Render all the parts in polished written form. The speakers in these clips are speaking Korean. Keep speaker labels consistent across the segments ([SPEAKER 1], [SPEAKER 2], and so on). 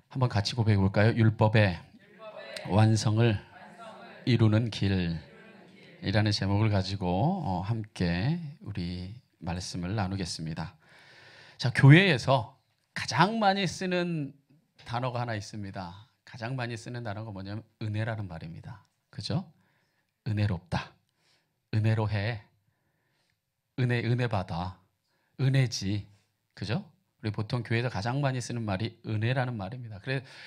[SPEAKER 1] 한번 같이 고백해 볼까요? 율법의 완성을 이루는 길이라는 제목을 가지고 함께 우리 말씀을 나누겠습니다. 자, 교회에서 가장 많이 쓰는 단어가 하나 있습니다. 가장 많이 쓰는 단어가 뭐냐면 은혜라는 말입니다. 그죠? 은혜롭다. 은혜로해. 은혜 받아. 은혜지. 그죠? 우리 보통 교회에서 가장 많이 쓰는 말이 은혜라는 말입니다.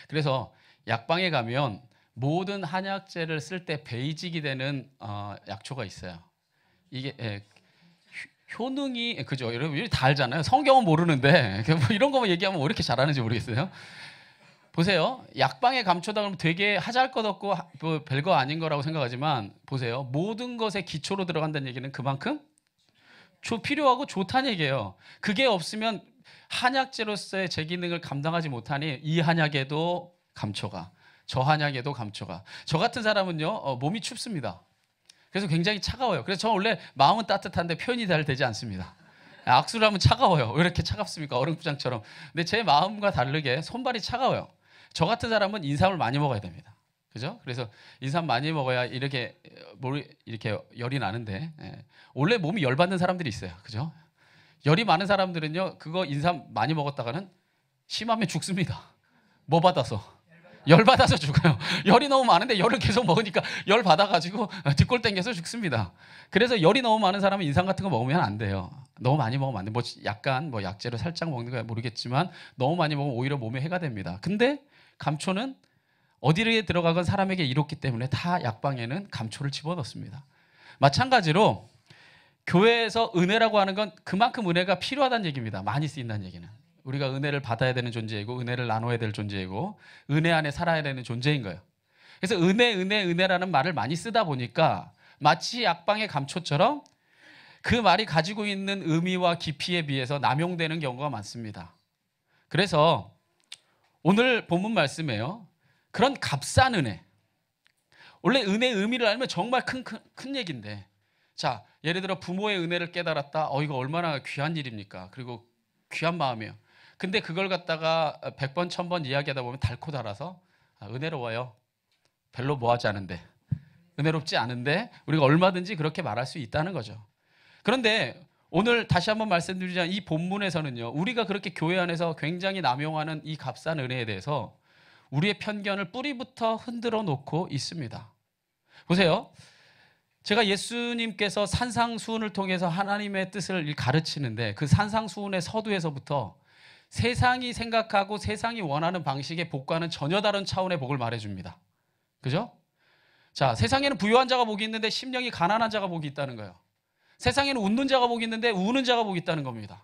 [SPEAKER 1] 그래서 약방에 가면 모든 한약재를 쓸 때 베이직이 되는 약초가 있어요. 이게 효능이, 그죠? 여러분 다 알잖아요. 성경은 모르는데 뭐 이런 거만 얘기하면 왜 이렇게 잘하는지 모르겠어요. 보세요. 약방에 감초다 그러면 되게 하잘것없고 뭐 별거 아닌 거라고 생각하지만 보세요. 모든 것의 기초로 들어간다는 얘기는 그만큼 필요하고 좋다는 얘기예요. 그게 없으면 한약재로서의 제 기능을 감당하지 못하니 이 한약에도 감초가, 저 한약에도 감초가. 저 같은 사람은요, 몸이 춥습니다. 그래서 굉장히 차가워요. 그래서 저는 원래 마음은 따뜻한데 표현이 잘 되지 않습니다. 악수를 하면 차가워요. 왜 이렇게 차갑습니까? 얼음장처럼. 근데 제 마음과 다르게 손발이 차가워요. 저 같은 사람은 인삼을 많이 먹어야 됩니다. 그죠? 그래서 인삼 많이 먹어야 이렇게 열이 나는데, 원래 몸이 열 받는 사람들이 있어요. 그죠? 열이 많은 사람들은요, 그거 인삼 많이 먹었다가는 심하면 죽습니다. 뭐 받아서? 열 받아서 죽어요. 열이 너무 많은데 열을 계속 먹으니까 열 받아가지고 뒷골 땡겨서 죽습니다. 그래서 열이 너무 많은 사람은 인삼 같은 거 먹으면 안 돼요. 너무 많이 먹으면 안 돼요. 뭐 약간 약재로 살짝 먹는 거야 모르겠지만 너무 많이 먹으면 오히려 몸에 해가 됩니다. 근데 감초는 어디에 들어가건 사람에게 이롭기 때문에 다 약방에는 감초를 집어넣습니다. 마찬가지로 교회에서 은혜라고 하는 건 그만큼 은혜가 필요하다는 얘기입니다. 많이 쓰인다는 얘기는. 우리가 은혜를 받아야 되는 존재이고 은혜를 나눠야 될 존재이고 은혜 안에 살아야 되는 존재인 거예요. 그래서 은혜라는 말을 많이 쓰다 보니까 마치 약방의 감초처럼 그 말이 가지고 있는 의미와 깊이에 비해서 남용되는 경우가 많습니다. 그래서 오늘 본문 말씀에요. 그런 값싼 은혜. 원래 은혜의 의미를 알면 정말 큰 얘기인데. 자, 예를 들어 부모의 은혜를 깨달았다. 이거 얼마나 귀한 일입니까? 그리고 귀한 마음이에요. 근데 그걸 갖다가 100번, 1000번 이야기하다 보면 닳고 닳아서 은혜로워요. 별로 뭐하지 않은데. 은혜롭지 않은데 우리가 얼마든지 그렇게 말할 수 있다는 거죠. 그런데 오늘 다시 한번 말씀드리자면 이 본문에서는요. 우리가 그렇게 교회 안에서 굉장히 남용하는 이 값싼 은혜에 대해서 우리의 편견을 뿌리부터 흔들어 놓고 있습니다. 보세요. 제가 예수님께서 산상수훈을 통해서 하나님의 뜻을 가르치는데 그 산상수훈의 서두에서부터 세상이 생각하고 세상이 원하는 방식의 복과는 전혀 다른 차원의 복을 말해줍니다. 그죠? 자, 세상에는 부유한 자가 복이 있는데 심령이 가난한 자가 복이 있다는 거예요. 세상에는 웃는 자가 복이 있는데 우는 자가 복이 있다는 겁니다.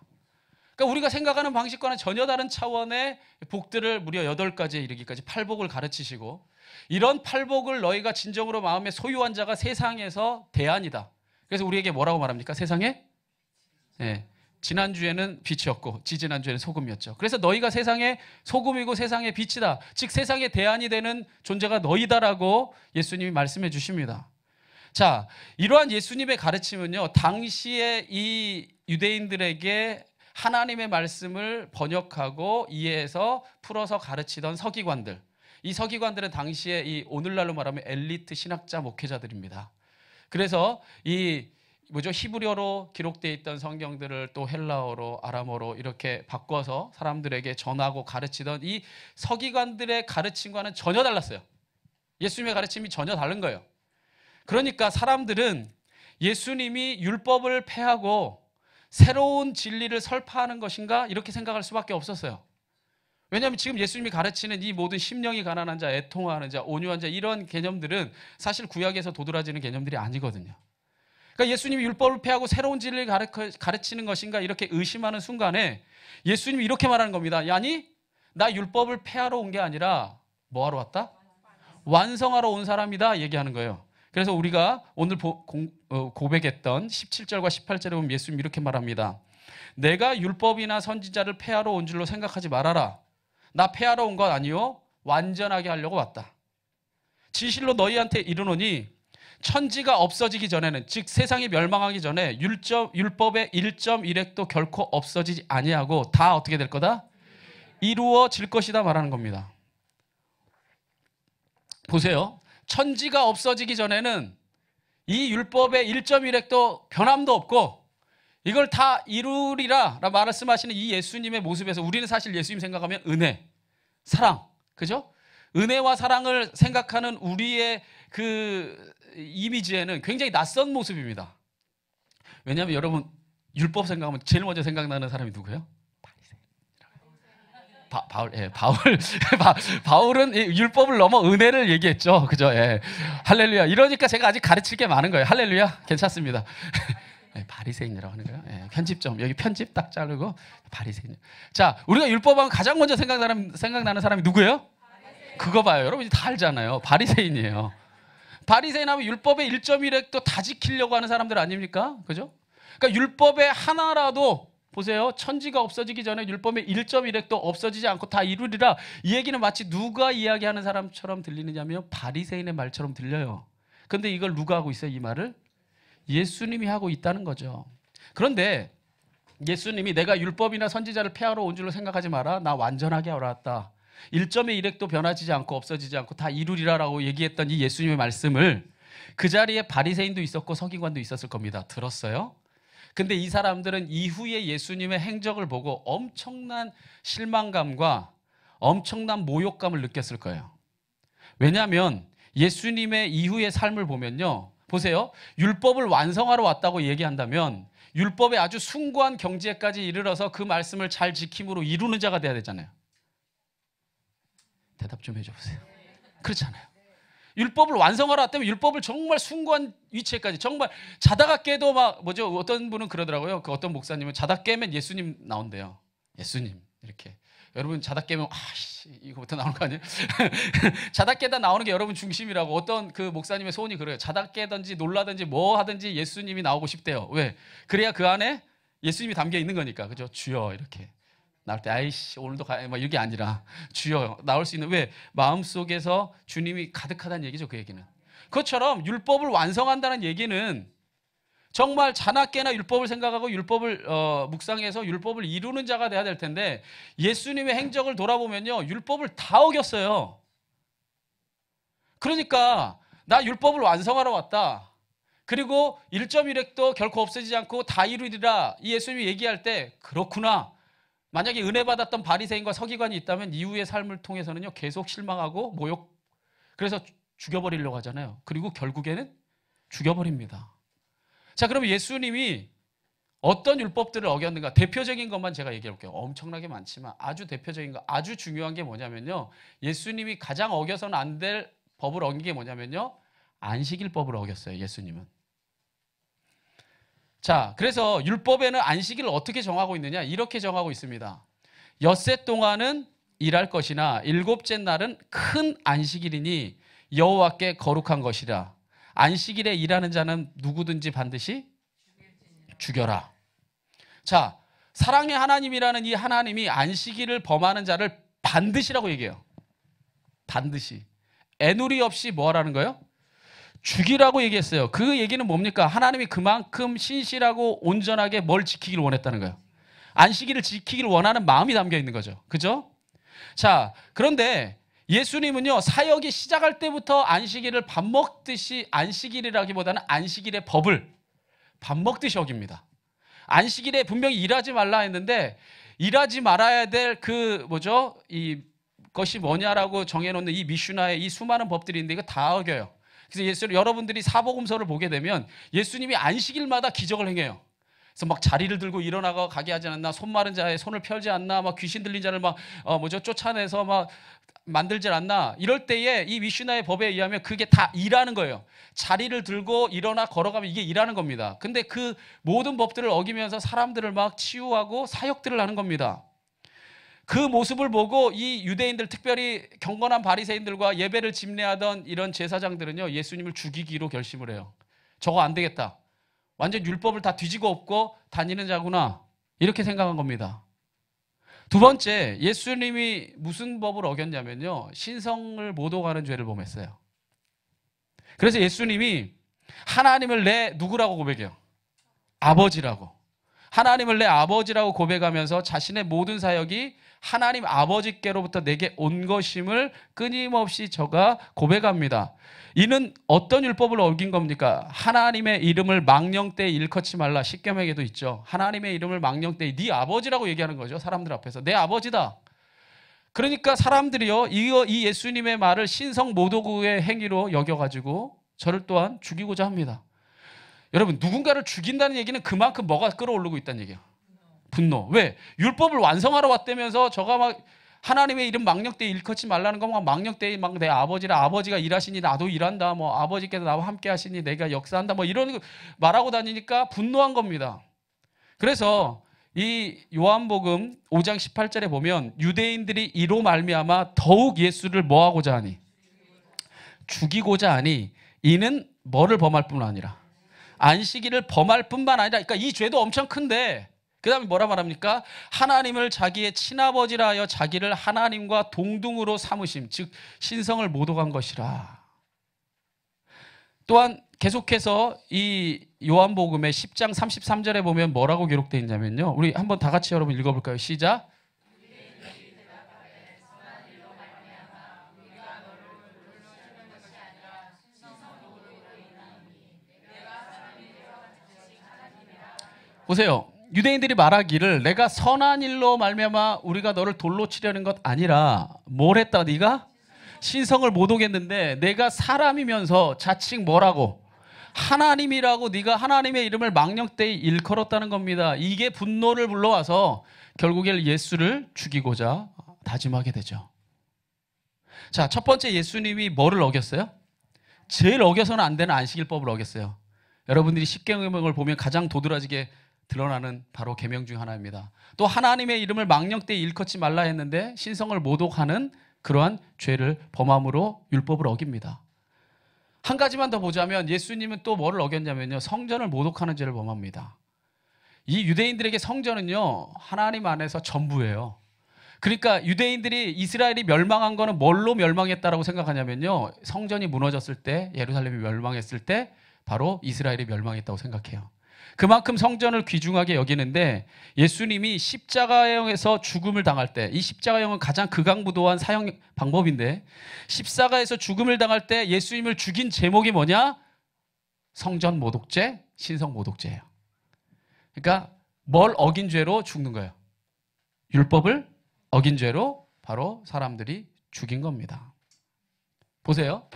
[SPEAKER 1] 그러니까 우리가 생각하는 방식과는 전혀 다른 차원의 복들을 무려 8가지에 이르기까지 8복을 가르치시고 이런 8복을 너희가 진정으로 마음에 소유한 자가 세상에서 대안이다. 그래서 우리에게 뭐라고 말합니까? 세상에? 네. 지난주에는 빛이었고 지지난주에는 소금이었죠. 그래서 너희가 세상의 소금이고 세상의 빛이다. 즉 세상의 대안이 되는 존재가 너희다라고 예수님이 말씀해 주십니다. 자, 이러한 예수님의 가르침은요. 당시에 이 유대인들에게 하나님의 말씀을 번역하고 이해해서 풀어서 가르치던 서기관들. 이 서기관들은 당시에 이 오늘날로 말하면 엘리트 신학자 목회자들입니다. 그래서 히브리어로 기록되어 있던 성경들을 또 헬라어로 아람어로 이렇게 바꿔서 사람들에게 전하고 가르치던 이 서기관들의 가르침과는 전혀 달랐어요. 예수님의 가르침이 전혀 다른 거예요. 그러니까 사람들은 예수님이 율법을 폐하고 새로운 진리를 설파하는 것인가 이렇게 생각할 수밖에 없었어요. 왜냐하면 지금 예수님이 가르치는 이 모든 심령이 가난한 자, 애통하는 자, 온유한 자 이런 개념들은 사실 구약에서 도드라지는 개념들이 아니거든요. 그러니까 예수님이 율법을 폐하고 새로운 진리를 가르치는 것인가 이렇게 의심하는 순간에 예수님이 이렇게 말하는 겁니다. 아니, 나 율법을 폐하러 온 게 아니라 뭐하러 왔다? 완성하러 온 사람이다 얘기하는 거예요. 그래서 우리가 오늘 고백했던 17절과 18절에 보면 예수님이 이렇게 말합니다. 내가 율법이나 선지자를 폐하러 온 줄로 생각하지 말아라. 나 폐하러 온 것 아니요 완전하게 하려고 왔다. 진실로 너희한테 이르노니 천지가 없어지기 전에는 즉 세상이 멸망하기 전에 율법의 1.1획도 결코 없어지지 아니하고 다 어떻게 될 거다? 이루어질 것이다 말하는 겁니다. 보세요. 천지가 없어지기 전에는 이 율법의 1.1획도 변함도 없고 이걸 다 이루리라 말씀하시는 이 예수님의 모습에서 우리는 사실 예수님 생각하면 은혜, 사랑, 그죠? 은혜와 사랑을 생각하는 우리의 그 이미지에는 굉장히 낯선 모습입니다. 왜냐하면 여러분 율법 생각하면 제일 먼저 생각나는 사람이 누구예요? 바울은 율법을 넘어 은혜를 얘기했죠. 그죠? 예. 할렐루야. 이러니까 제가 아직 가르칠 게 많은 거예요. 할렐루야. 괜찮습니다. 바리새인이라고 하는 거예요. 예. 편집점. 여기 편집 딱 자르고 바리새인. 자, 우리가 율법하면 가장 먼저 생각나는 사람이 누구예요? 그거 봐요. 여러분 다 알잖아요. 바리새인이에요. 바리새인 하면 율법의 1.1획도 다 지키려고 하는 사람들 아닙니까? 그죠? 그러니까 율법의 하나라도 보세요. 천지가 없어지기 전에 율법의 1.1획도 없어지지 않고 다 이루리라. 이 얘기는 마치 누가 이야기하는 사람처럼 들리느냐면 바리새인의 말처럼 들려요. 그런데 이걸 누가 하고 있어요? 이 말을? 예수님이 하고 있다는 거죠. 그런데 예수님이 내가 율법이나 선지자를 폐하러 온 줄로 생각하지 마라. 나 완전하게 알았다. 1점의 1획도 변하지 않고 없어지지 않고 다 이루리라라고 얘기했던 이 예수님의 말씀을 그 자리에 바리새인도 있었고 서기관도 있었을 겁니다. 들었어요? 근데 이 사람들은 이후에 예수님의 행적을 보고 엄청난 실망감과 엄청난 모욕감을 느꼈을 거예요. 왜냐하면 예수님의 이후의 삶을 보면요. 보세요. 율법을 완성하러 왔다고 얘기한다면 율법의 아주 숭고한 경지에까지 이르러서 그 말씀을 잘 지킴으로 이루는 자가 돼야 되잖아요. 대답 좀 해줘보세요. 그렇잖아요. 율법을 완성하러 왔다면 율법을 정말 숭고한 위치에까지 정말 자다가 깨도 막 뭐죠? 어떤 분은 그러더라고요. 그 어떤 목사님은 자다 깨면 예수님 나온대요. 예수님 이렇게. 여러분 자다 깨면 아씨 이거부터 나오는 거 아니에요? 자다 깨다 나오는 게 여러분 중심이라고 어떤 그 목사님의 소원이 그래요. 자다 깨든지 놀라든지 뭐 하든지 예수님이 나오고 싶대요. 왜? 그래야 그 안에 예수님이 담겨 있는 거니까. 그죠? 주여 이렇게. 나올 때 아이씨 오늘도 가 막 이게 아니라 주여 나올 수 있는 왜 마음속에서 주님이 가득하다는 얘기죠. 그 얘기는 그것처럼 율법을 완성한다는 얘기는 정말 자나깨나 율법을 생각하고 율법을 묵상해서 율법을 이루는 자가 돼야 될 텐데 예수님의 행적을 돌아보면요 율법을 다 어겼어요. 그러니까 나 율법을 완성하러 왔다. 그리고 1.1획도 결코 없어지지 않고 다 이루리라 이 예수님이 얘기할 때 그렇구나. 만약에 은혜 받았던 바리새인과 서기관이 있다면 이후의 삶을 통해서는요 계속 실망하고 모욕 그래서 죽여버리려고 하잖아요. 그리고 결국에는 죽여버립니다. 자, 그럼 예수님이 어떤 율법들을 어겼는가? 대표적인 것만 제가 얘기해 볼게요. 엄청나게 많지만 아주 대표적인 거, 아주 중요한 게 뭐냐면요. 예수님이 가장 어겨서는 안 될 법을 어긴 게 뭐냐면요. 안식일법을 어겼어요. 예수님은. 자, 그래서 율법에는 안식일을 어떻게 정하고 있느냐? 이렇게 정하고 있습니다. 엿새 동안은 일할 것이나 일곱째 날은 큰 안식일이니 여호와께 거룩한 것이라. 안식일에 일하는 자는 누구든지 반드시 죽여라. 자, 사랑의 하나님이라는 이 하나님이 안식일을 범하는 자를 반드시라고 얘기해요. 반드시. 애누리 없이 뭐 하라는 거예요? 죽이라고 얘기했어요. 그 얘기는 뭡니까? 하나님이 그만큼 신실하고 온전하게 뭘 지키기를 원했다는 거예요. 안식일을 지키기를 원하는 마음이 담겨 있는 거죠. 그죠? 자, 그런데 예수님은요, 사역이 시작할 때부터 안식일을 밥 먹듯이 안식일이라기보다는 안식일의 법을 밥 먹듯이 어깁니다. 안식일에 분명히 일하지 말라 했는데 일하지 말아야 될 그 뭐죠? 이 것이 뭐냐라고 정해놓는 이 미슈나의 이 수많은 법들이 있는데 이거 다 어겨요. 그래서 여러분들이 사복음서를 보게 되면 예수님이 안식일마다 기적을 행해요. 그래서 막 자리를 들고 일어나가 가게 하지 않나, 손 마른 자의 손을 펼지 않나, 막 귀신 들린 자를 막 쫓아내서 막 만들질 않나. 이럴 때에 이 미슈나의 법에 의하면 그게 다 일하는 거예요. 자리를 들고 일어나 걸어가면 이게 일하는 겁니다. 근데 그 모든 법들을 어기면서 사람들을 막 치유하고 사역들을 하는 겁니다. 그 모습을 보고 이 유대인들, 특별히 경건한 바리새인들과 예배를 집례하던 이런 제사장들은요, 예수님을 죽이기로 결심을 해요. 저거 안 되겠다. 완전 율법을 다 뒤지고 엎고 다니는 자구나. 이렇게 생각한 겁니다. 두 번째, 예수님이 무슨 법을 어겼냐면요, 신성을 모독하는 죄를 범했어요. 그래서 예수님이 하나님을 내 누구라고 고백해요? 아버지라고. 하나님을 내 아버지라고 고백하면서 자신의 모든 사역이 하나님 아버지께로부터 내게 온 것임을 끊임없이 저가 고백합니다. 이는 어떤 율법을 어긴 겁니까? 하나님의 이름을 망령되이 일컫지 말라. 십계명에도 있죠. 하나님의 이름을 망령되이 네 아버지라고 얘기하는 거죠. 사람들 앞에서 내 아버지다. 그러니까 사람들이요 이 예수님의 말을 신성모독의 행위로 여겨가지고 저를 또한 죽이고자 합니다. 여러분, 누군가를 죽인다는 얘기는 그만큼 뭐가 끌어오르고 있다는 얘기예요. 분노. 왜? 율법을 완성하러 왔다면서 저가 막 하나님의 이름 망령되이 일컫지 말라는 거 막 망령되이 막 내 아버지라, 아버지가 일하시니 나도 일한다, 뭐 아버지께서 나와 함께 하시니 내가 역사한다, 뭐 이런 거 말하고 다니니까 분노한 겁니다. 그래서 이 요한복음 5장 18절에 보면 유대인들이 이로 말미암아 더욱 예수를 뭐하고자 하니? 죽이고자 하니 이는 뭐를 범할 뿐 아니라 안식일을 범할 뿐만 아니라, 그러니까 이 죄도 엄청 큰데 그 다음에 뭐라 말합니까? 하나님을 자기의 친아버지라 하여 자기를 하나님과 동등으로 삼으심, 즉 신성을 모독한 것이라. 또한 계속해서 이 요한복음의 10장 33절에 보면 뭐라고 기록되어 있냐면요, 우리 한번 다 같이 여러분 읽어볼까요? 시작. 보세요. 유대인들이 말하기를 내가 선한 일로 말미암아 우리가 너를 돌로 치려는 것 아니라 뭘 했다? 네가 신성을 모독했는데 내가 사람이면서 자칭 뭐라고? 하나님이라고 네가 하나님의 이름을 망령되이 일컬었다는 겁니다. 이게 분노를 불러와서 결국에 예수를 죽이고자 다짐하게 되죠. 자, 첫 번째 예수님이 뭐를 어겼어요? 제일 어겨서는 안 되는 안식일법을 어겼어요. 여러분들이 십계명을 보면 가장 도드라지게 드러나는 바로 계명 중 하나입니다. 또 하나님의 이름을 망령되이 일컫지 말라 했는데 신성을 모독하는 그러한 죄를 범함으로 율법을 어깁니다. 한 가지만 더 보자면 예수님은 또 뭐를 어겼냐면요, 성전을 모독하는 죄를 범합니다. 이 유대인들에게 성전은요 하나님 안에서 전부예요. 그러니까 유대인들이 이스라엘이 멸망한 거는 뭘로 멸망했다라고 생각하냐면요, 성전이 무너졌을 때, 예루살렘이 멸망했을 때 바로 이스라엘이 멸망했다고 생각해요. 그만큼 성전을 귀중하게 여기는데 예수님이 십자가형에서 죽음을 당할 때, 이 십자가형은 가장 극악무도한 사형 방법인데 십자가에서 죽음을 당할 때 예수님을 죽인 제목이 뭐냐? 성전 모독죄, 신성 모독죄예요. 그러니까 뭘 어긴 죄로 죽는 거예요? 율법을 어긴 죄로 바로 사람들이 죽인 겁니다. 보세요.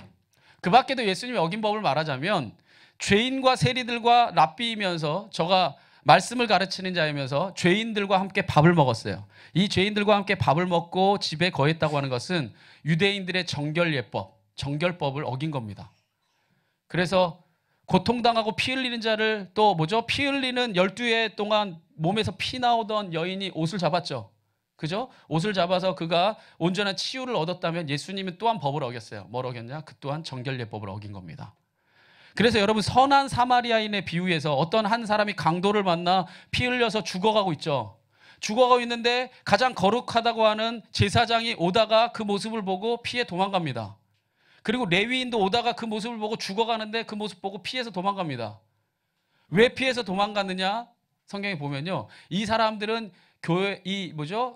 [SPEAKER 1] 그 밖에도 예수님이 어긴 법을 말하자면 죄인과 세리들과 랍비이면서 저가 말씀을 가르치는 자이면서 죄인들과 함께 밥을 먹었어요. 이 죄인들과 함께 밥을 먹고 집에 거했다고 하는 것은 유대인들의 정결예법, 정결법을 어긴 겁니다. 그래서 고통당하고 피 흘리는 자를 또 뭐죠? 피 흘리는 12해 동안 몸에서 피 나오던 여인이 옷을 잡았죠. 그죠? 옷을 잡아서 그가 온전한 치유를 얻었다면 예수님은 또한 법을 어겼어요. 뭘 어겼냐? 그 또한 정결예법을 어긴 겁니다. 그래서 여러분, 선한 사마리아인의 비유에서 어떤 한 사람이 강도를 만나 피 흘려서 죽어가고 있죠. 죽어가고 있는데 가장 거룩하다고 하는 제사장이 오다가 그 모습을 보고 피해 도망갑니다. 그리고 레위인도 오다가 그 모습을 보고 죽어가는데 그 모습 보고 피해서 도망갑니다. 왜 피해서 도망갔느냐? 성경에 보면요, 이 사람들은 교회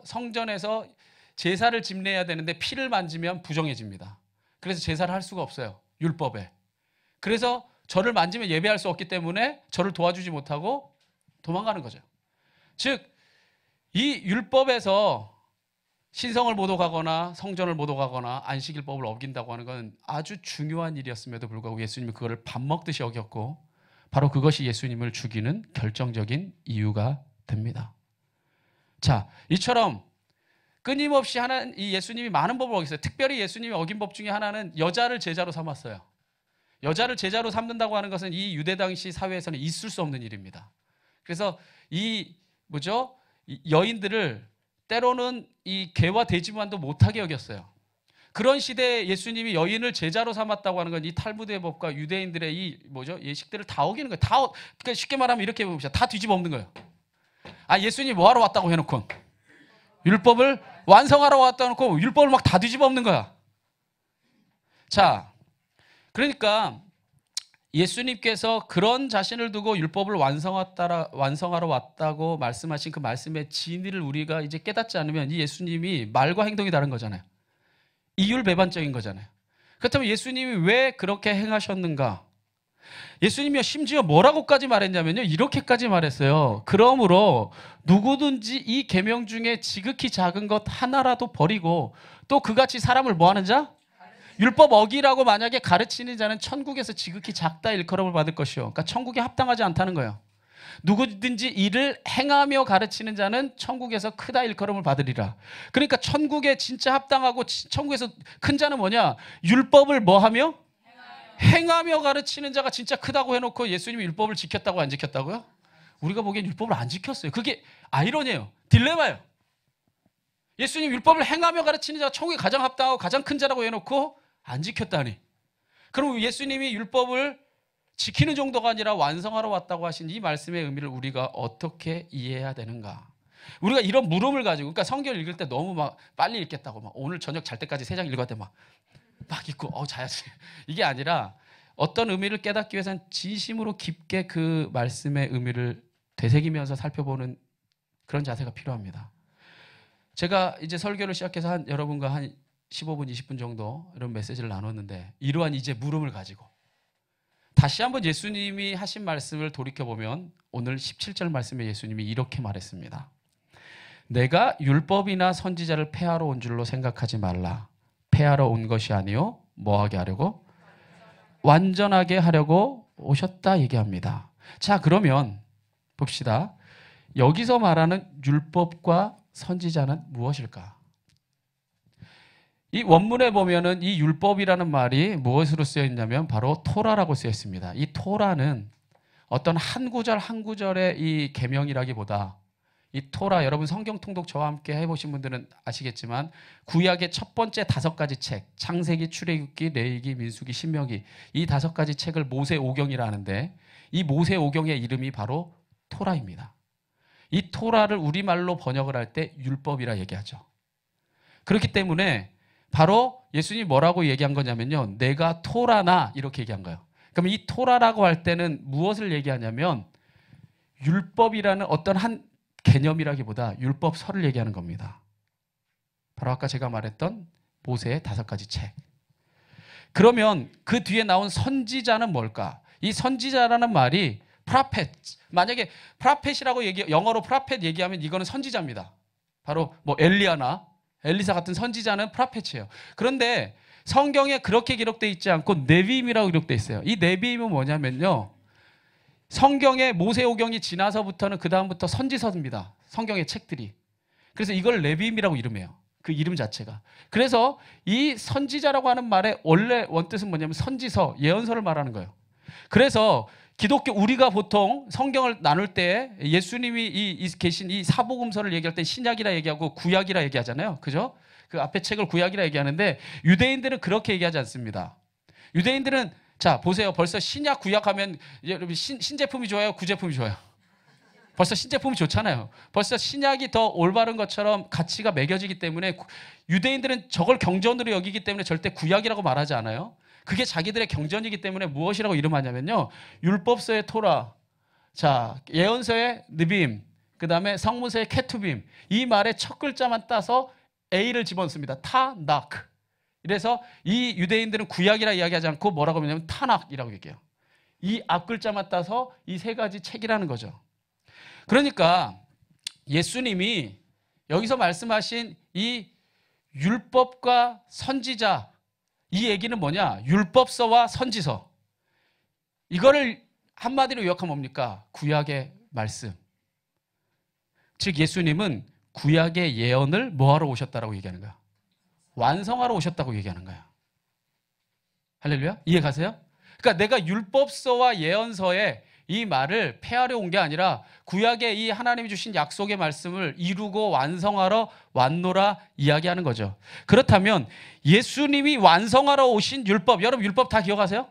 [SPEAKER 1] 성전에서 제사를 집례해야 되는데 피를 만지면 부정해집니다. 그래서 제사를 할 수가 없어요, 율법에. 그래서 저를 만지면 예배할 수 없기 때문에 저를 도와주지 못하고 도망가는 거죠. 즉, 이 율법에서 신성을 모독하거나 성전을 모독하거나 안식일법을 어긴다고 하는 건 아주 중요한 일이었음에도 불구하고 예수님이 그거를 밥 먹듯이 어겼고 바로 그것이 예수님을 죽이는 결정적인 이유가 됩니다. 자, 이처럼 끊임없이 이 예수님이 많은 법을 어겼어요. 특별히 예수님이 어긴 법 중에 하나는 여자를 제자로 삼았어요. 여자를 제자로 삼는다고 하는 것은 이 유대 당시 사회에서는 있을 수 없는 일입니다. 그래서 이 여인들을 때로는 이 개와 돼지만도 못하게 여겼어요. 그런 시대에 예수님이 여인을 제자로 삼았다고 하는 건 이 탈무드의 법과 유대인들의 예식들을 다 어기는 거예요. 그러니까 쉽게 말하면 이렇게 봅시다. 다 뒤집어 엎는 거예요. 아, 예수님이 뭐하러 왔다고 해놓고 율법을 완성하러 왔다고 해놓고 율법을 막 다 뒤집어 엎는 거야. 자, 그러니까 예수님께서 그런 자신을 두고 율법을 완성하러 왔다고 말씀하신 그 말씀의 진리를 우리가 이제 깨닫지 않으면 이 예수님이 말과 행동이 다른 거잖아요. 이율배반적인 거잖아요. 그렇다면 예수님이 왜 그렇게 행하셨는가? 예수님이 심지어 뭐라고까지 말했냐면요, 이렇게까지 말했어요. 그러므로 누구든지 이 계명 중에 지극히 작은 것 하나라도 버리고 또 그같이 사람을 뭐하는 자? 율법 어기라고 만약에 가르치는 자는 천국에서 지극히 작다 일컬음을 받을 것이요. 그러니까 천국에 합당하지 않다는 거예요. 누구든지 이를 행하며 가르치는 자는 천국에서 크다 일컬음을 받으리라. 그러니까 천국에 진짜 합당하고 천국에서 큰 자는 뭐냐? 율법을 뭐하며? 행하며 가르치는 자가 진짜 크다고 해놓고 예수님이 율법을 지켰다고 안 지켰다고요? 우리가 보기엔 율법을 안 지켰어요. 그게 아이러니예요. 딜레마예요. 예수님 율법을 행하며 가르치는 자가 천국에 가장 합당하고 가장 큰 자라고 해놓고 안 지켰다니. 그럼 예수님이 율법을 지키는 정도가 아니라 완성하러 왔다고 하신 이 말씀의 의미를 우리가 어떻게 이해해야 되는가? 우리가 이런 물음을 가지고, 그러니까 성경을 읽을 때 너무 막 빨리 읽겠다고 막 오늘 저녁 잘 때까지 3장 읽었대 막 읽고 자야지. 이게 아니라 어떤 의미를 깨닫기 위해서는 진심으로 깊게 그 말씀의 의미를 되새기면서 살펴보는 그런 자세가 필요합니다. 제가 이제 설교를 시작해서 여러분과 한 15분, 20분 정도 이런 메시지를 나눴는데 이러한 이제 물음을 가지고 다시 한번 예수님이 하신 말씀을 돌이켜보면 오늘 17절 말씀에 예수님이 이렇게 말했습니다. 내가 율법이나 선지자를 폐하러 온 줄로 생각하지 말라. 폐하러 온 것이 아니요 뭐하게 하려고? 완전하게 하려고 오셨다 얘기합니다. 자, 그러면 봅시다. 여기서 말하는 율법과 선지자는 무엇일까? 이 원문에 보면은 이 율법이라는 말이 무엇으로 쓰여 있냐면 바로 토라라고 쓰여 있습니다. 이 토라는 어떤 한 구절 한 구절의 이 계명이라기보다 이 토라, 여러분 성경 통독 저와 함께 해보신 분들은 아시겠지만 구약의 첫 번째 5가지 책, 창세기, 출애굽기, 레위기, 민수기, 신명기, 이 5가지 책을 모세오경이라 하는데 이 모세오경의 이름이 바로 토라입니다. 이 토라를 우리말로 번역을 할 때 율법이라 얘기하죠. 그렇기 때문에 바로 예수님이 뭐라고 얘기한 거냐면요, 내가 토라나 이렇게 얘기한 거예요. 그럼 이 토라라고 할 때는 무엇을 얘기하냐면 율법이라는 어떤 한 개념이라기보다 율법서를 얘기하는 겁니다. 바로 아까 제가 말했던 모세의 5가지 책. 그러면 그 뒤에 나온 선지자는 뭘까? 이 선지자라는 말이 프라펫. 만약에 프라펫이라고 영어로 프라펫 얘기하면 이거는 선지자입니다. 바로 뭐 엘리야나 엘리사 같은 선지자는 프라펫이에요. 그런데 성경에 그렇게 기록되어 있지 않고 네비임이라고 기록되어 있어요. 이 네비임은 뭐냐면요, 성경의 모세오경이 지나서부터는 그 다음부터 선지서입니다. 성경의 책들이. 그래서 이걸 네비임이라고 이름해요. 그 이름 자체가. 그래서 이 선지자라고 하는 말의 원래 원뜻은 뭐냐면 선지서, 예언서를 말하는 거예요. 그래서 기독교, 우리가 보통 성경을 나눌 때 예수님이 계신 이 사복음서를 얘기할 때 신약이라 얘기하고 구약이라 얘기하잖아요. 그죠? 그 앞에 책을 구약이라 얘기하는데 유대인들은 그렇게 얘기하지 않습니다. 유대인들은 자, 보세요. 벌써 신약, 구약 하면 여러분 신제품이 좋아요? 구제품이 좋아요? 벌써 신제품이 좋잖아요. 벌써 신약이 더 올바른 것처럼 가치가 매겨지기 때문에 유대인들은 저걸 경전으로 여기기 때문에 절대 구약이라고 말하지 않아요. 그게 자기들의 경전이기 때문에 무엇이라고 이름하냐면요, 율법서의 토라, 자, 예언서의 느빔, 그 다음에 성문서의 케투빔, 이 말의 첫 글자만 따서 A를 집어넣습니다. 타낙. 그래서 이 유대인들은 구약이라 이야기하지 않고 뭐라고 하냐면 타낙이라고 얘기해요. 이 앞글자만 따서 이 3가지 책이라는 거죠. 그러니까 예수님이 여기서 말씀하신 이 율법과 선지자, 이 얘기는 뭐냐? 율법서와 선지서. 이거를 한마디로 요약하면 뭡니까? 구약의 말씀. 즉 예수님은 구약의 예언을 뭐하러 오셨다라고 얘기하는 거야? 완성하러 오셨다고 얘기하는 거야. 할렐루야? 이해 가세요? 그러니까 내가 율법서와 예언서에 이 말을 폐하려 온 게 아니라 구약의 이 하나님이 주신 약속의 말씀을 이루고 완성하러 왔노라 이야기하는 거죠. 그렇다면 예수님이 완성하러 오신 율법, 여러분 율법 다 기억하세요?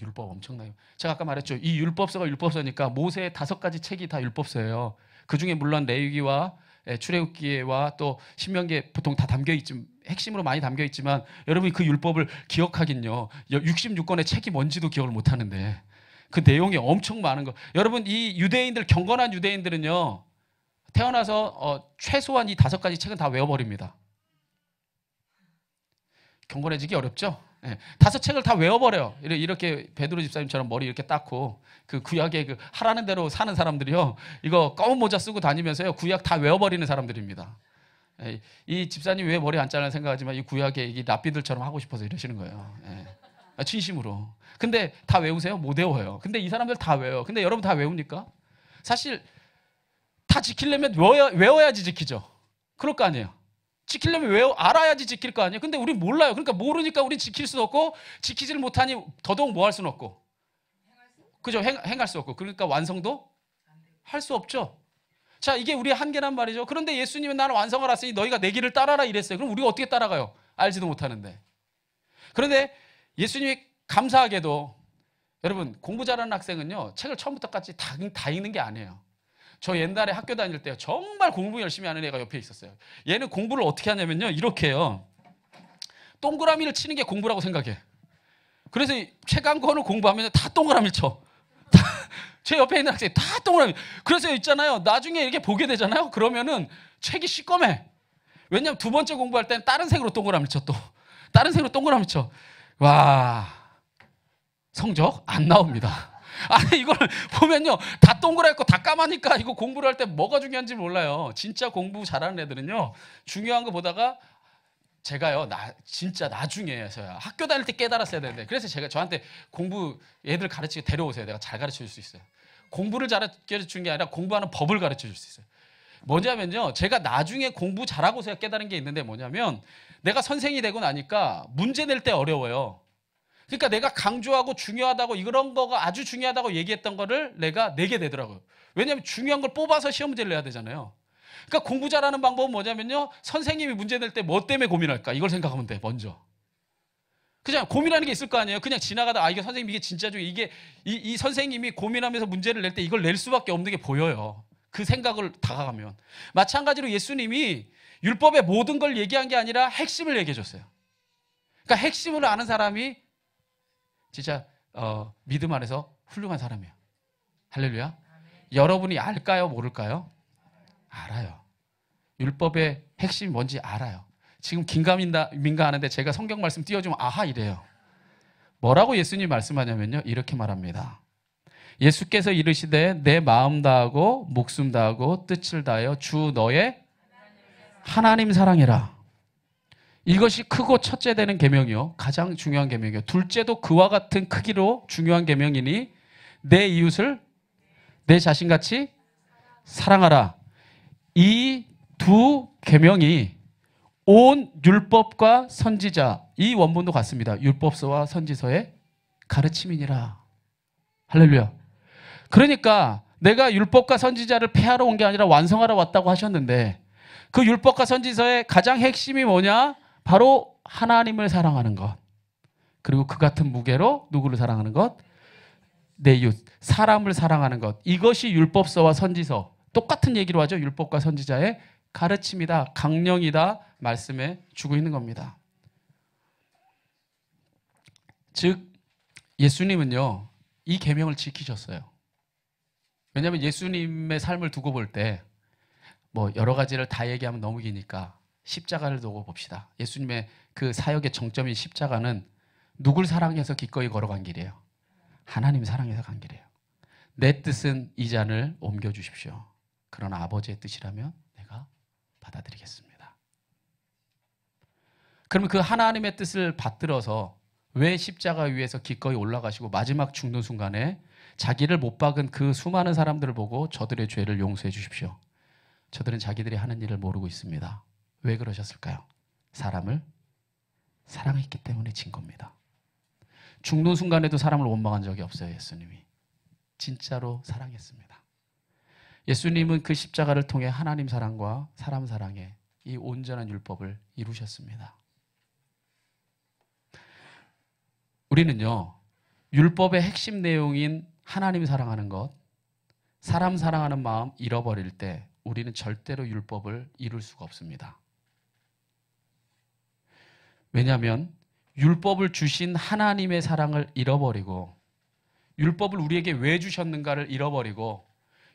[SPEAKER 1] 율법 엄청나요. 제가 아까 말했죠. 이 율법서가 율법서니까 모세의 5가지 책이 다 율법서예요. 그 중에 물론 레위기와 출애굽기와 또 신명기에 보통 다 담겨 있지만 핵심으로 많이 담겨 있지만 여러분이 그 율법을 기억하긴요. 66권의 책이 뭔지도 기억을 못 하는데 그 내용이 엄청 많은 거. 여러분 이 유대인들 경건한 유대인들은요. 태어나서 최소한 이 5가지 책은 다 외워버립니다. 경건해지기 어렵죠? 네. 5책을 다 외워버려요. 이렇게 베드로 집사님처럼 머리 이렇게 닦고 그 구약에 그 하라는 대로 사는 사람들이요. 이거 검은 모자 쓰고 다니면서요. 구약 다 외워버리는 사람들입니다. 네. 이 집사님 왜 머리 안 잘라 생각하지만 이 구약에 이 랍비들처럼 하고 싶어서 이러시는 거예요. 네. 진심으로. 근데 다 외우세요? 못 외워요. 근데 이 사람들 다 외워요. 근데 여러분 다 외웁니까? 사실 다 지키려면 외워야지 지키죠. 그럴 거 아니에요. 지키려면 알아야지 지킬 거 아니에요. 근데 우린 몰라요. 그러니까 모르니까 우린 지킬 수도 없고 지키지를 못하니 더더욱 뭐 할 수는 없고. 그죠? 행할 수 없고. 그러니까 완성도 할 수 없죠. 자, 이게 우리의 한계란 말이죠. 그런데 예수님은 나는 완성을 했으니 너희가 내 길을 따라라 이랬어요. 그럼 우리가 어떻게 따라가요? 알지도 못하는데. 그런데 예수님이 감사하게도 여러분 공부 잘하는 학생은요. 책을 처음부터까지 다 읽는 게 아니에요. 저 옛날에 학교 다닐 때요. 정말 공부 열심히 하는 애가 옆에 있었어요. 얘는 공부를 어떻게 하냐면요. 이렇게 해요. 동그라미를 치는 게 공부라고 생각해. 그래서 책 한 권을 공부하면 다 동그라미를 쳐. 제 옆에 있는 학생이 다 동그라미. 그래서 있잖아요. 나중에 이렇게 보게 되잖아요. 그러면은 책이 시꺼매. 왜냐면 두 번째 공부할 때는 다른 색으로 동그라미를 쳐 또. 다른 색으로 동그라미 쳐. 와, 성적 안 나옵니다. 아니 이걸 보면요 다 동그랗고 다 까마니까 이거 공부를 할 때 뭐가 중요한지 몰라요. 진짜 공부 잘하는 애들은요 중요한 거 보다가 제가요 진짜 나중에서야 학교 다닐 때 깨달았어야 되는데 그래서 제가 저한테 공부 애들 가르치고 데려오세요. 내가 잘 가르쳐 줄 수 있어요. 공부를 가르쳐 주는 게 아니라 공부하는 법을 가르쳐 줄 수 있어요. 뭐냐면요 제가 나중에 공부 잘하고서야 깨달은 게 있는데 뭐냐면 내가 선생이 되고 나니까 문제 낼 때 어려워요. 그러니까 내가 강조하고 중요하다고 이런 거가 아주 중요하다고 얘기했던 거를 내가 내게 되더라고요. 왜냐하면 중요한 걸 뽑아서 시험 문제를 내야 되잖아요. 그러니까 공부 잘하는 방법은 뭐냐면요. 선생님이 문제 낼 때 뭐 때문에 고민할까? 이걸 생각하면 돼. 먼저. 그냥 고민하는 게 있을 거 아니에요. 그냥 지나가다 이게 선생님 이게 진짜 중요해. 이게 이 선생님이 고민하면서 문제를 낼 때 이걸 낼 수밖에 없는 게 보여요. 그 생각을 다가가면. 마찬가지로 예수님이 율법의 모든 걸 얘기한 게 아니라 핵심을 얘기해 줬어요. 그러니까 핵심을 아는 사람이 진짜 믿음 안에서 훌륭한 사람이에요. 할렐루야. 여러분이 알까요? 모를까요? 알아요. 율법의 핵심이 뭔지 알아요. 지금 긴가민가 하는데 제가 성경 말씀 띄워주면 아하 이래요. 뭐라고 예수님이 말씀하냐면요. 이렇게 말합니다. 예수께서 이르시되 내 마음 다하고 목숨 다하고 뜻을 다하여 주 너의 하나님 사랑해라. 이것이 크고 첫째 되는 계명이요. 가장 중요한 계명이요. 둘째도 그와 같은 크기로 중요한 계명이니 내 이웃을 내 자신같이 사랑하라. 이 두 계명이 온 율법과 선지자 이 원문도 같습니다. 율법서와 선지서의 가르침이니라. 할렐루야. 그러니까 내가 율법과 선지자를 폐하러 온 게 아니라 완성하러 왔다고 하셨는데 그 율법과 선지서의 가장 핵심이 뭐냐? 바로 하나님을 사랑하는 것. 그리고 그 같은 무게로 누구를 사랑하는 것? 내 이웃, 사람을 사랑하는 것. 이것이 율법서와 선지서. 똑같은 얘기로 하죠. 율법과 선지자의 가르침이다. 강령이다. 말씀해 주고 있는 겁니다. 즉 예수님은요. 이 계명을 지키셨어요. 왜냐하면 예수님의 삶을 두고 볼 때 뭐 여러 가지를 다 얘기하면 너무 기니까 십자가를 두고 봅시다. 예수님의 그 사역의 정점인 십자가는 누굴 사랑해서 기꺼이 걸어간 길이에요? 하나님 사랑해서 간 길이에요. 내 뜻은 이 잔을 옮겨주십시오. 그러나 아버지의 뜻이라면 내가 받아들이겠습니다. 그러면 그 하나님의 뜻을 받들어서 왜 십자가 위에서 기꺼이 올라가시고 마지막 죽는 순간에 자기를 못 박은 그 수많은 사람들을 보고 저들의 죄를 용서해 주십시오. 저들은 자기들이 하는 일을 모르고 있습니다. 왜 그러셨을까요? 사람을 사랑했기 때문에 진 겁니다. 죽는 순간에도 사람을 원망한 적이 없어요. 예수님이. 진짜로 사랑했습니다. 예수님은 그 십자가를 통해 하나님 사랑과 사람 사랑의 이 온전한 율법을 이루셨습니다. 우리는요. 율법의 핵심 내용인 하나님 사랑하는 것, 사람 사랑하는 마음 잃어버릴 때 우리는 절대로 율법을 이룰 수가 없습니다. 왜냐하면 율법을 주신 하나님의 사랑을 잃어버리고, 율법을 우리에게 왜 주셨는가를 잃어버리고,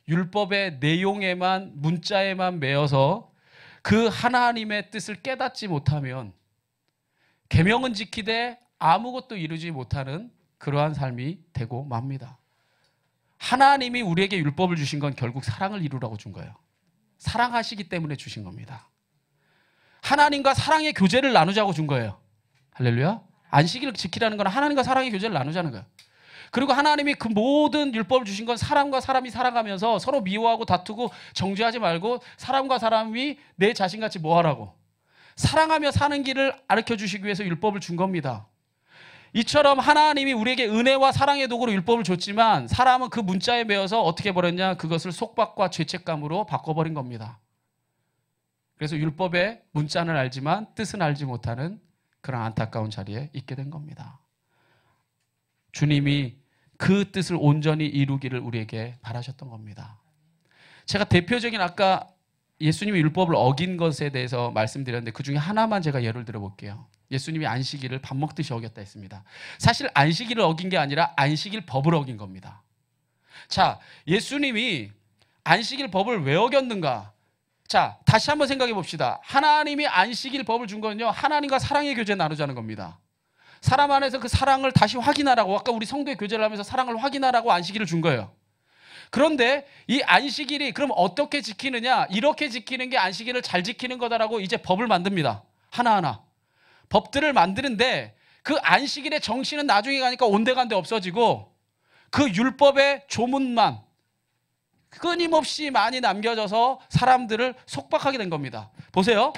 [SPEAKER 1] 율법의 내용에만, 문자에만 매여서 그 하나님의 뜻을 깨닫지 못하면 계명은 지키되 아무것도 이루지 못하는 그러한 삶이 되고 맙니다. 하나님이 우리에게 율법을 주신 건 결국 사랑을 이루라고 준 거예요. 사랑하시기 때문에 주신 겁니다. 하나님과 사랑의 교제를 나누자고 준 거예요. 할렐루야. 안식일을 지키라는 건 하나님과 사랑의 교제를 나누자는 거예요. 그리고 하나님이 그 모든 율법을 주신 건 사람과 사람이 살아가면서 서로 미워하고 다투고 정죄하지 말고 사람과 사람이 내 자신같이 뭐 하라고? 사랑하며 사는 길을 가르쳐 주시기 위해서 율법을 준 겁니다. 이처럼 하나님이 우리에게 은혜와 사랑의 도구로 율법을 줬지만 사람은 그 문자에 매여서 어떻게 버렸냐? 그것을 속박과 죄책감으로 바꿔버린 겁니다. 그래서 율법의 문자는 알지만 뜻은 알지 못하는 그런 안타까운 자리에 있게 된 겁니다. 주님이 그 뜻을 온전히 이루기를 우리에게 바라셨던 겁니다. 제가 대표적인 아까 예수님이 율법을 어긴 것에 대해서 말씀드렸는데 그 중에 하나만 제가 예를 들어볼게요. 예수님이 안식일을 밥 먹듯이 어겼다 했습니다. 사실 안식일을 어긴 게 아니라 안식일 법을 어긴 겁니다. 자, 예수님이 안식일 법을 왜 어겼는가? 자, 다시 한번 생각해 봅시다. 하나님이 안식일 법을 준 거는요, 하나님과 사랑의 교제 나누자는 겁니다. 사람 안에서 그 사랑을 다시 확인하라고, 아까 우리 성도의 교제를 하면서 사랑을 확인하라고 안식일을 준 거예요. 그런데 이 안식일이 그럼 어떻게 지키느냐? 이렇게 지키는 게 안식일을 잘 지키는 거다라고 이제 법을 만듭니다. 하나하나. 법들을 만드는데 그 안식일의 정신은 나중에 가니까 온데간데 없어지고 그 율법의 조문만 끊임없이 많이 남겨져서 사람들을 속박하게 된 겁니다. 보세요.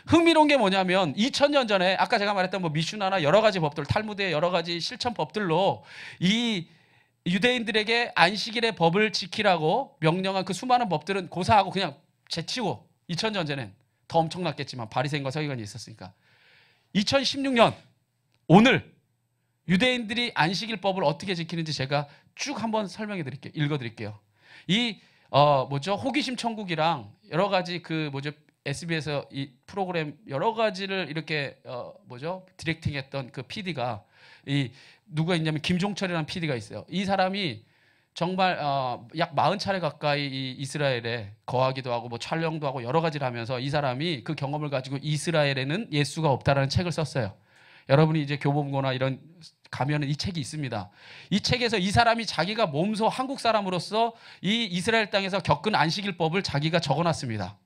[SPEAKER 1] 흥미로운 게 뭐냐면 2000년 전에 아까 제가 말했던 뭐 미슈나나 여러 가지 법들, 탈무드의 여러 가지 실천 법들로 이 유대인들에게 안식일의 법을 지키라고 명령한 그 수많은 법들은 고사하고 그냥 제치고 2000년 전엔 더 엄청났겠지만 바리새인과 서기관이 있었으니까 2016년 오늘 유대인들이 안식일 법을 어떻게 지키는지 제가 쭉 한번 설명해 드릴게요. 읽어 드릴게요. 이 호기심 천국이랑 여러 가지 SBS 이 프로그램 여러 가지를 이렇게 디렉팅했던 그 PD가 누가 있냐면 김종철이라는 PD가 있어요. 이 사람이 정말 약 40차례 가까이 이 이스라엘에 거하기도 하고 뭐 촬영도 하고 여러 가지를 하면서 이 사람이 그 경험을 가지고 이스라엘에는 예수가 없다라는 책을 썼어요. 여러분이 이제 교보문고나 이런 가면은 이 책이 있습니다. 이 책에서 이 사람이 자기가 몸소 한국 사람으로서 이 이스라엘 땅에서 겪은 안식일법을 자기가 적어놨습니다.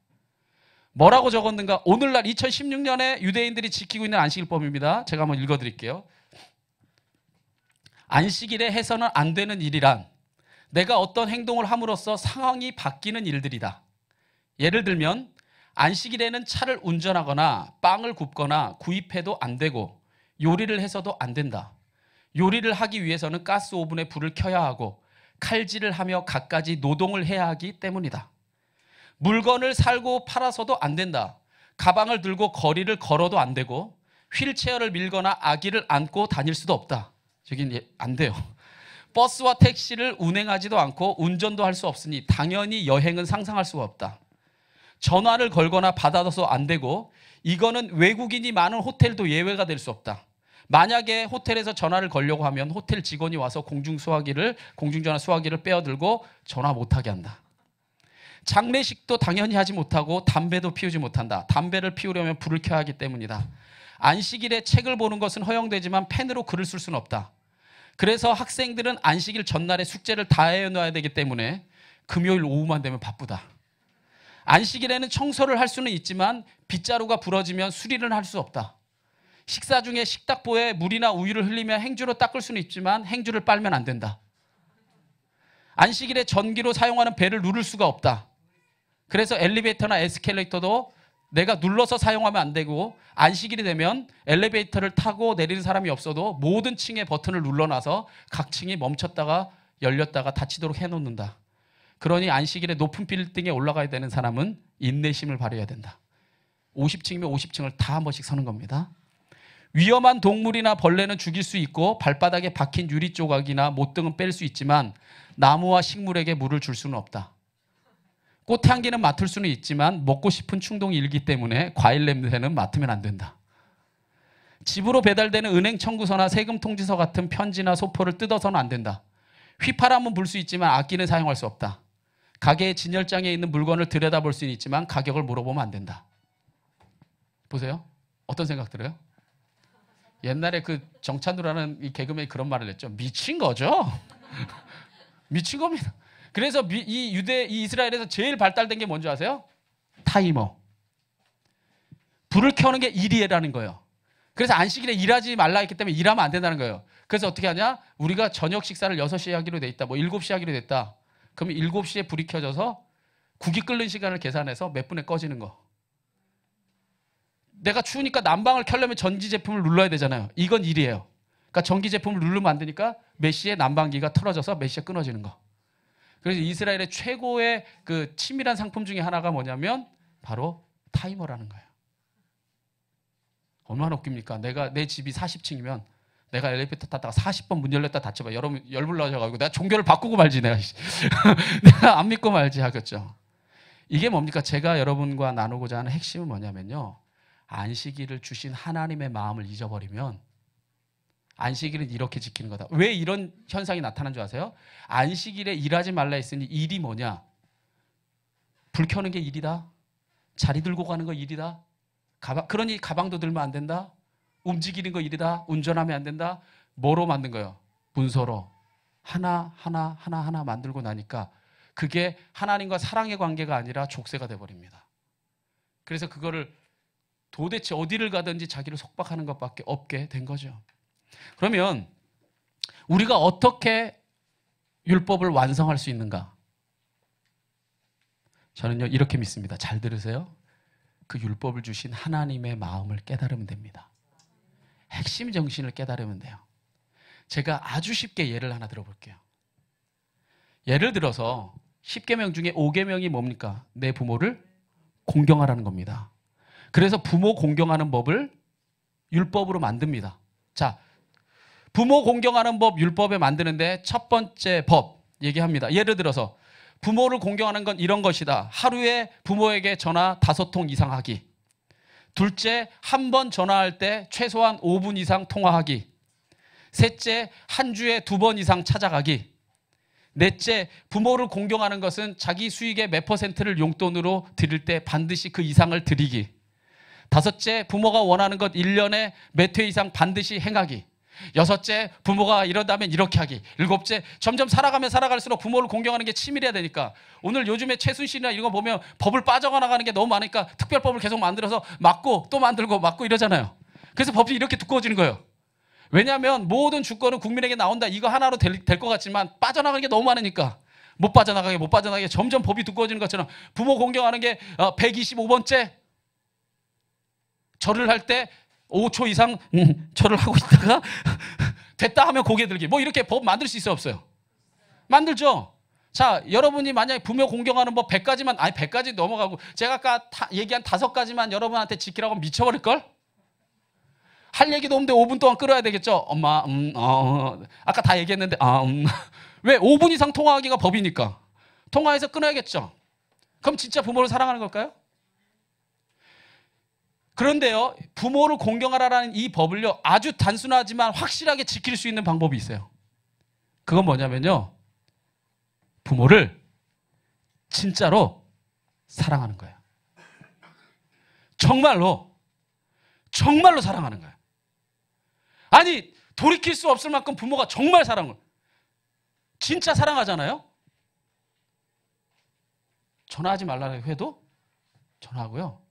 [SPEAKER 1] 뭐라고 적었는가? 오늘날 2016년에 유대인들이 지키고 있는 안식일법입니다. 제가 한번 읽어드릴게요. 안식일에 해서는 안 되는 일이란 내가 어떤 행동을 함으로써 상황이 바뀌는 일들이다. 예를 들면 안식일에는 차를 운전하거나 빵을 굽거나 구입해도 안 되고 요리를 해서도 안 된다. 요리를 하기 위해서는 가스 오븐에 불을 켜야 하고 칼질을 하며 갖가지 노동을 해야 하기 때문이다. 물건을 살고 팔아서도 안 된다. 가방을 들고 거리를 걸어도 안 되고 휠체어를 밀거나 아기를 안고 다닐 수도 없다. 저긴 안 돼요. 버스와 택시를 운행하지도 않고 운전도 할 수 없으니 당연히 여행은 상상할 수가 없다. 전화를 걸거나 받아서 안 되고 이거는 외국인이 많은 호텔도 예외가 될 수 없다. 만약에 호텔에서 전화를 걸려고 하면 호텔 직원이 와서 공중전화 수화기를 빼어들고 전화 못하게 한다. 장례식도 당연히 하지 못하고 담배도 피우지 못한다. 담배를 피우려면 불을 켜야 하기 때문이다. 안식일에 책을 보는 것은 허용되지만 펜으로 글을 쓸 수는 없다. 그래서 학생들은 안식일 전날에 숙제를 다 해놔야 되기 때문에 금요일 오후만 되면 바쁘다. 안식일에는 청소를 할 수는 있지만 빗자루가 부러지면 수리를 할 수 없다. 식사 중에 식탁보에 물이나 우유를 흘리며 행주로 닦을 수는 있지만 행주를 빨면 안 된다. 안식일에 전기로 사용하는 벨을 누를 수가 없다. 그래서 엘리베이터나 에스컬레이터도 내가 눌러서 사용하면 안 되고 안식일이 되면 엘리베이터를 타고 내리는 사람이 없어도 모든 층의 버튼을 눌러놔서 각 층이 멈췄다가 열렸다가 닫히도록 해놓는다. 그러니 안식일에 높은 빌딩에 올라가야 되는 사람은 인내심을 발휘해야 된다. 50층이면 50층을 다 한 번씩 서는 겁니다. 위험한 동물이나 벌레는 죽일 수 있고 발바닥에 박힌 유리 조각이나 못등은 뺄 수 있지만 나무와 식물에게 물을 줄 수는 없다. 꽃향기는 맡을 수는 있지만 먹고 싶은 충동이 일기 때문에 과일 냄새는 맡으면 안 된다. 집으로 배달되는 은행 청구서나 세금 통지서 같은 편지나 소포를 뜯어서는 안 된다. 휘파람은 불 수 있지만 악기는 사용할 수 없다. 가게의 진열장에 있는 물건을 들여다볼 수는 있지만 가격을 물어보면 안 된다. 보세요. 어떤 생각 들어요? 옛날에 그 정찬우라는 이 개그맨이 그런 말을 했죠. 미친 거죠. 미친 겁니다. 그래서 이 이스라엘에서 제일 발달된 게 뭔지 아세요? 타이머. 불을 켜는 게 일이라는 거예요. 그래서 안식일에 일하지 말라 했기 때문에 일하면 안 된다는 거예요. 그래서 어떻게 하냐? 우리가 저녁 식사를 6시에 하기로 돼 있다. 뭐 7시에 하기로 됐다. 그러면 7시에 불이 켜져서 국이 끓는 시간을 계산해서 몇 분에 꺼지는 거. 내가 추우니까 난방을 켜려면 전기 제품을 눌러야 되잖아요. 이건 일이에요. 그러니까 전기 제품을 누르면 안 되니까 몇 시에 난방기가 틀어져서 몇 시에 끊어지는 거. 그래서 이스라엘의 최고의 그 치밀한 상품 중에 하나가 뭐냐면 바로 타이머라는 거예요. 얼마나 웃깁니까? 내 집이 40층이면 내가 엘리베이터 탔다가 40번 문 열렸다 닫혀봐. 여러분 열불 나셔가지고 내가 종교를 바꾸고 말지 내가. 내가 안 믿고 말지 하겠죠. 이게 뭡니까? 제가 여러분과 나누고자 하는 핵심은 뭐냐면요. 안식일을 주신 하나님의 마음을 잊어버리면 안식일은 이렇게 지키는 거다. 왜 이런 현상이 나타난 줄 아세요? 안식일에 일하지 말라 했으니 일이 뭐냐? 불 켜는 게 일이다. 자리 들고 가는 거 일이다. 그러니 가방도 들면 안 된다. 움직이는 거 일이다. 운전하면 안 된다. 뭐로 만든 거예요? 문서로 하나 만들고 나니까 그게 하나님과 사랑의 관계가 아니라 족쇄가 돼버립니다. 그래서 그거를 도대체 어디를 가든지 자기를 속박하는 것밖에 없게 된 거죠. 그러면 우리가 어떻게 율법을 완성할 수 있는가? 저는요 이렇게 믿습니다. 잘 들으세요. 그 율법을 주신 하나님의 마음을 깨달으면 됩니다. 핵심 정신을 깨달으면 돼요. 제가 아주 쉽게 예를 하나 들어볼게요. 예를 들어서 10계명 중에 5계명이 뭡니까? 내 부모를 공경하라는 겁니다. 그래서 부모 공경하는 법을 율법으로 만듭니다. 자, 부모 공경하는 법 율법에 만드는데 첫 번째 법 얘기합니다. 예를 들어서 부모를 공경하는 건 이런 것이다. 하루에 부모에게 전화 5통 이상 하기. 둘째, 한 번 전화할 때 최소한 5분 이상 통화하기. 셋째, 한 주에 2번 이상 찾아가기. 넷째, 부모를 공경하는 것은 자기 수익의 몇 %를 용돈으로 드릴 때 반드시 그 이상을 드리기. 다섯째, 부모가 원하는 것 1년에 몇 회 이상 반드시 행하기. 여섯째, 부모가 이런다면 이렇게 하기. 일곱째, 점점 살아가면 살아갈수록 부모를 공경하는 게 치밀해야 되니까 오늘 요즘에 최순실이나 이런 거 보면 법을 빠져나가는 게 너무 많으니까 특별법을 계속 만들어서 막고 또 만들고 막고 이러잖아요. 그래서 법이 이렇게 두꺼워지는 거예요. 왜냐하면 모든 주권은 국민에게 나온다. 이거 하나로 될 것 같지만 빠져나가는 게 너무 많으니까 못 빠져나가게 점점 법이 두꺼워지는 것처럼 부모 공경하는 게 125번째 절을 할 때 5초 이상 절을 하고 있다가 됐다 하면 고개 들기. 뭐 이렇게 법 만들 수 있어요 없어요? 만들죠. 자, 여러분이 만약에 부모 공경하는 법 100가지만 100가지 넘어가고 제가 아까 얘기한 5가지만 여러분한테 지키라고 미쳐버릴걸? 할 얘기도 없는데 5분 동안 끌어야 되겠죠. 엄마 아까 다 얘기했는데 왜 5분 이상 통화하기가 법이니까 통화해서 끊어야겠죠. 그럼 진짜 부모를 사랑하는 걸까요? 그런데요, 부모를 공경하라는 이 법을요 아주 단순하지만 확실하게 지킬 수 있는 방법이 있어요. 그건 뭐냐면요, 부모를 진짜로 사랑하는 거예요. 정말로 사랑하는 거예요. 아니, 돌이킬 수 없을 만큼 부모가 정말 사랑을, 진짜 사랑하잖아요. 전화하지 말라고 해도 전화하고요.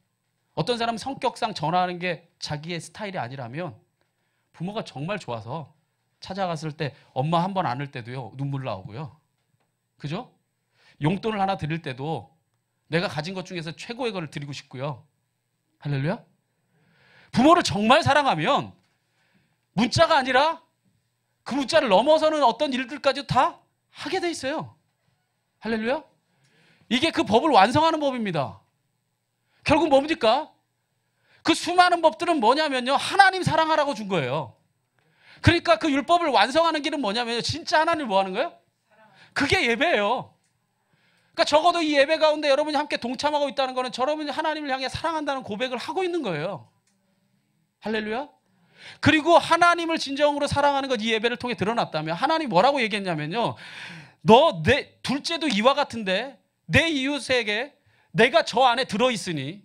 [SPEAKER 1] 어떤 사람은 성격상 전화하는 게 자기의 스타일이 아니라면 부모가 정말 좋아서 찾아갔을 때 엄마 한 번 안을 때도요 눈물 나오고요. 그죠? 용돈을 하나 드릴 때도 내가 가진 것 중에서 최고의 거를 드리고 싶고요. 할렐루야? 부모를 정말 사랑하면 문자가 아니라 그 문자를 넘어서는 어떤 일들까지 다 하게 돼 있어요. 할렐루야? 이게 그 법을 완성하는 법입니다. 결국 뭡니까? 그 수많은 법들은 뭐냐면요, 하나님 사랑하라고 준 거예요. 그러니까 그 율법을 완성하는 길은 뭐냐면요, 진짜 하나님을 뭐 하는 거예요? 그게 예배예요. 그러니까 적어도 이 예배 가운데 여러분이 함께 동참하고 있다는 것은 여러분이 하나님을 향해 사랑한다는 고백을 하고 있는 거예요. 할렐루야. 그리고 하나님을 진정으로 사랑하는 것 이 예배를 통해 드러났다면 하나님이 뭐라고 얘기했냐면요. 너 내 둘째도 이와 같은데 내 이웃에게 내가 저 안에 들어있으니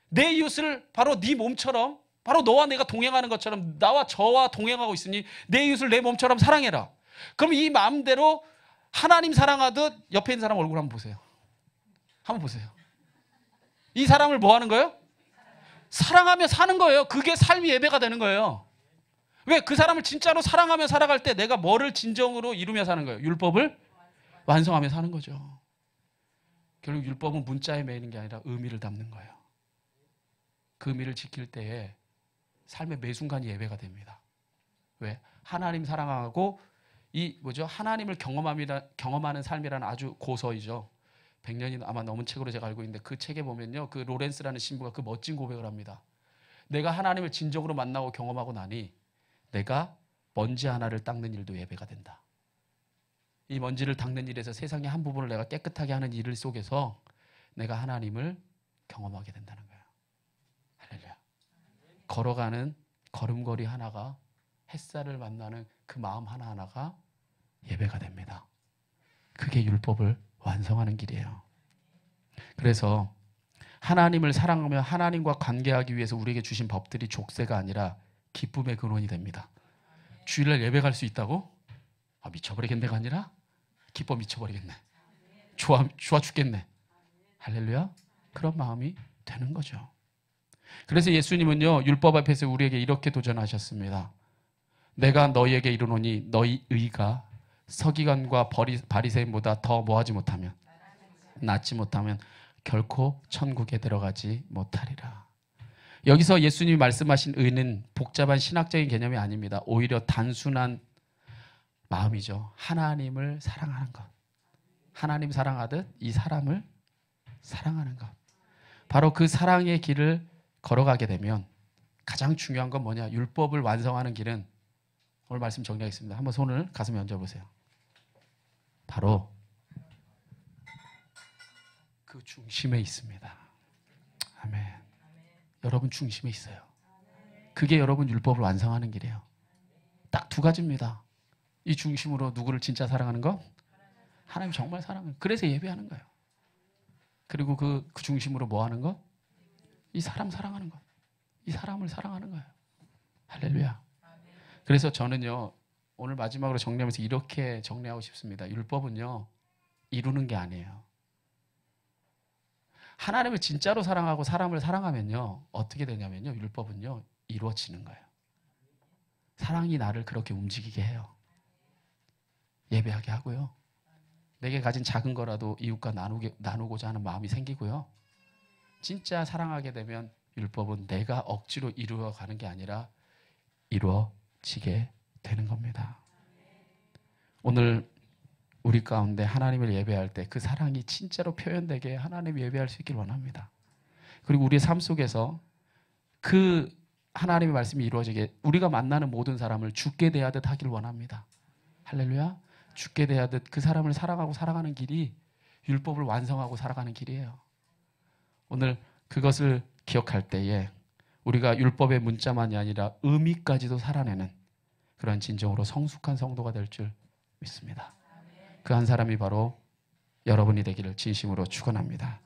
[SPEAKER 1] 내 이웃을 바로 네 몸처럼 바로 너와 내가 동행하는 것처럼 나와 저와 동행하고 있으니 내 이웃을 내 몸처럼 사랑해라. 그럼 이 마음대로 하나님 사랑하듯 옆에 있는 사람 얼굴 한번 보세요. 한번 보세요. 이 사람을 뭐 하는 거예요? 사랑하며 사는 거예요. 그게 삶이 예배가 되는 거예요. 왜? 그 사람을 진짜로 사랑하며 살아갈 때 내가 뭐를 진정으로 이루며 사는 거예요? 율법을 완성하며 사는 거죠. 결국 율법은 문자에 매이는 게 아니라 의미를 담는 거예요. 그 의미를 지킬 때에 삶의 매 순간이 예배가 됩니다. 왜? 하나님 사랑하고 하나님을 경험하는 삶이라는 아주 고서이죠. 100년이 아마 넘은 책으로 제가 알고 있는데 그 책에 보면요. 그 로렌스라는 신부가 그 멋진 고백을 합니다. 내가 하나님을 진정으로 만나고 경험하고 나니 내가 먼지 하나를 닦는 일도 예배가 된다. 이 먼지를 닦는 일에서 세상의 한 부분을 내가 깨끗하게 하는 일 속에서 내가 하나님을 경험하게 된다는 거예요. 할렐루야. 걸어가는 걸음걸이 하나가 햇살을 만나는 그 마음 하나하나가 예배가 됩니다. 그게 율법을 완성하는 길이에요. 그래서 하나님을 사랑하며 하나님과 관계하기 위해서 우리에게 주신 법들이 족쇄가 아니라 기쁨의 근원이 됩니다. 주일날 예배 갈 수 있다고? 미쳐버리겠네가 아니라 기뻐 미쳐버리겠네. 좋아 죽겠네. 할렐루야. 그런 마음이 되는 거죠. 그래서 예수님은요. 율법 앞에서 우리에게 이렇게 도전하셨습니다. 내가 너희에게 이르노니 너희 의가 서기관과 바리새인보다 더 뭐하지 못하면 낫지 못하면 결코 천국에 들어가지 못하리라. 여기서 예수님이 말씀하신 의는 복잡한 신학적인 개념이 아닙니다. 오히려 단순한 마음이죠. 하나님을 사랑하는 것. 하나님 사랑하듯 이 사람을 사랑하는 것. 바로 그 사랑의 길을 걸어가게 되면 가장 중요한 건 뭐냐? 율법을 완성하는 길은 오늘 말씀 정리하겠습니다. 한번 손을 가슴에 얹어보세요. 바로 그 중심에 있습니다. 아멘. 여러분 중심에 있어요. 그게 여러분 율법을 완성하는 길이에요. 딱 두 가지입니다. 이 중심으로 누구를 진짜 사랑하는 것? 하나님 정말 사랑하는 것. 그래서 예배하는 거예요. 그리고 그 중심으로 뭐 하는 것? 이 사람 사랑하는 것. 이 사람을 사랑하는 거예요. 할렐루야. 그래서 저는요. 오늘 마지막으로 정리하면서 이렇게 정리하고 싶습니다. 율법은요. 이루는 게 아니에요. 하나님을 진짜로 사랑하고 사람을 사랑하면요. 어떻게 되냐면요. 율법은요. 이루어지는 거예요. 사랑이 나를 그렇게 움직이게 해요. 예배하게 하고요. 내게 가진 작은 거라도 이웃과 나누고자 하는 마음이 생기고요. 진짜 사랑하게 되면 율법은 내가 억지로 이루어가는 게 아니라 이루어지게 되는 겁니다. 오늘 우리 가운데 하나님을 예배할 때 그 사랑이 진짜로 표현되게 하나님 예배할 수 있길 원합니다. 그리고 우리의 삶 속에서 그 하나님의 말씀이 이루어지게 우리가 만나는 모든 사람을 주께 대하듯 하길 원합니다. 할렐루야. 주께 대하듯 그 사람을 사랑하고 살아가는 길이 율법을 완성하고 살아가는 길이에요. 오늘 그것을 기억할 때에 우리가 율법의 문자만이 아니라 의미까지도 살아내는 그런 진정으로 성숙한 성도가 될 줄 믿습니다. 그 한 사람이 바로 여러분이 되기를 진심으로 축원합니다.